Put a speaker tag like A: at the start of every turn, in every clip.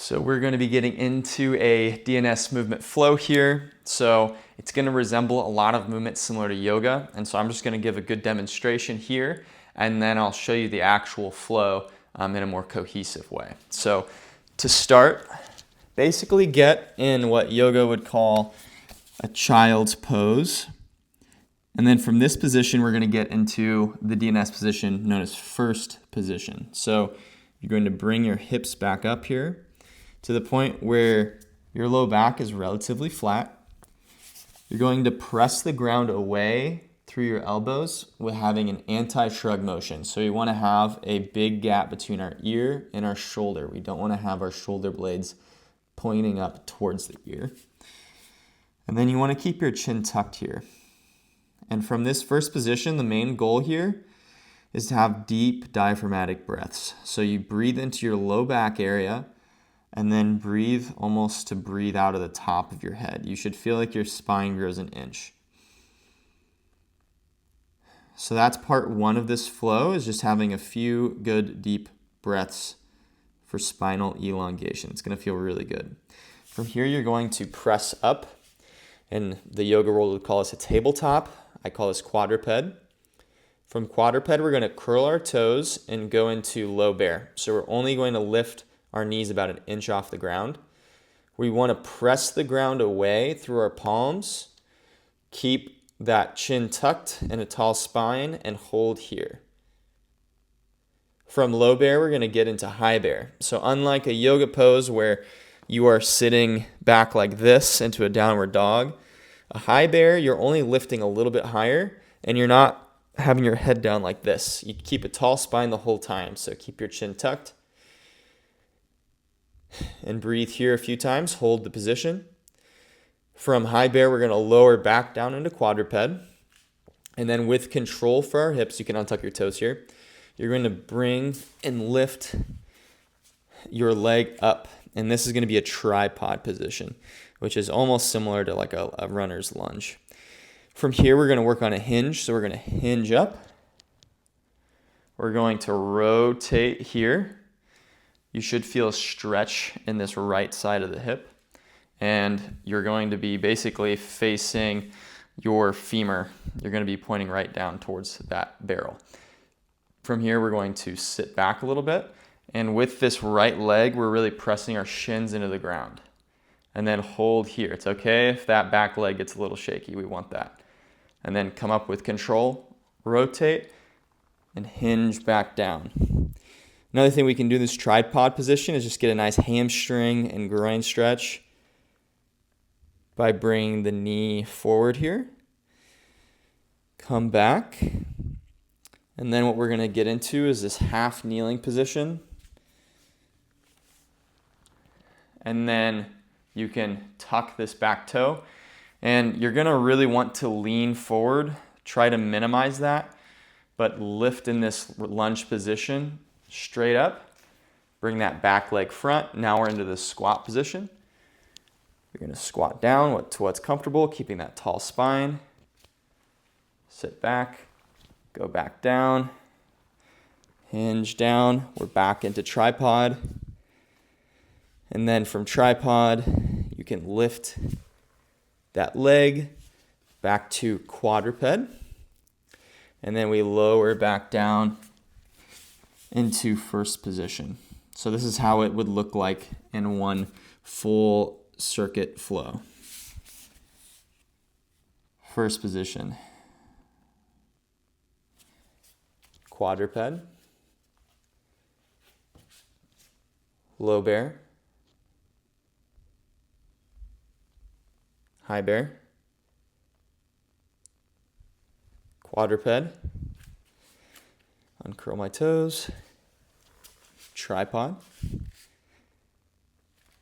A: So we're going to be getting into a DNS movement flow here. So it's going to resemble a lot of movements similar to yoga. And so I'm just going to give a good demonstration here, and then I'll show you the actual flow in a more cohesive way. So to start, basically get in what yoga would call a child's pose. And then from this position, we're going to get into the DNS position known as first position. So you're going to bring your hips back up here to the point where your low back is relatively flat. You're going to press the ground away through your elbows with having an anti-shrug motion. So you want to have a big gap between our ear and our shoulder. We don't want to have our shoulder blades pointing up towards the ear. And then you want to keep your chin tucked here. And from this first position, the main goal here is to have deep diaphragmatic breaths. So you breathe into your low back area and then breathe almost to breathe out of the top of your head. You should feel like your spine grows an inch. So that's part one of this flow, is just having a few good deep breaths for spinal elongation. It's going to feel really good. From here, you're going to press up. In the yoga world, we call this a tabletop. I call this quadruped. From quadruped, we're going to curl our toes and go into low bear. So we're only going to lift our knees about an inch off the ground. We want to press the ground away through our palms. Keep that chin tucked and a tall spine and hold here. From low bear, we're going to get into high bear. So unlike a yoga pose where you are sitting back like this into a downward dog, a high bear, you're only lifting a little bit higher and you're not having your head down like this. You keep a tall spine the whole time. So keep your chin tucked and breathe here a few times. Hold the position. From high bear, we're going to lower back down into quadruped. And then with control for our hips, you can untuck your toes here. You're going to bring and lift your leg up. And this is going to be a tripod position, which is almost similar to like a runner's lunge. From here, we're going to work on a hinge. So we're going to hinge up. We're going to rotate here. You should feel a stretch in this right side of the hip. And you're going to be basically facing your femur. You're going to be pointing right down towards that barrel. From here, we're going to sit back a little bit. And with this right leg, we're really pressing our shins into the ground. And then hold here. It's okay if that back leg gets a little shaky. We want that. And then come up with control, rotate, and hinge back down. Another thing we can do in this tripod position is just get a nice hamstring and groin stretch by bringing the knee forward here. Come back. And then what we're going to get into is this half kneeling position. And then you can tuck this back toe. And you're going to really want to lean forward. Try to minimize that. But lift in this lunge position straight up. Bring that back leg front. Now we're into the squat position. You're going to squat down to what's comfortable, keeping that tall spine. Sit back. Go back down. Hinge down. We're back into tripod. And then from tripod, you can lift that leg back to quadruped. And then we lower back down into first position. So this is how it would look like in one full circuit flow. First position. Quadruped. Low bear. High bear. Quadruped. Uncurl my toes. Tripod.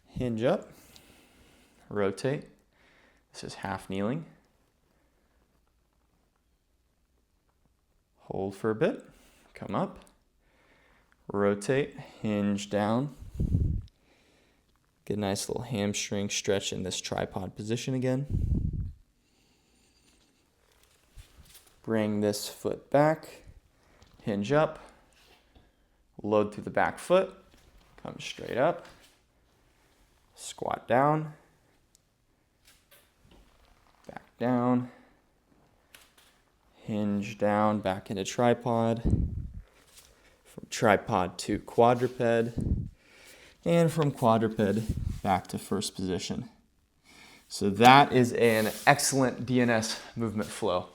A: Hinge up. Rotate. This is half kneeling. Hold for a bit. Come up. Rotate. Hinge down. Get a nice little hamstring stretch in this tripod position again. Bring this foot back. Hinge up. Load through the back foot. Come straight up. Squat down, back down, hinge down, back into tripod, from tripod to quadruped, and from quadruped back to first position. So that is an excellent DNS movement flow.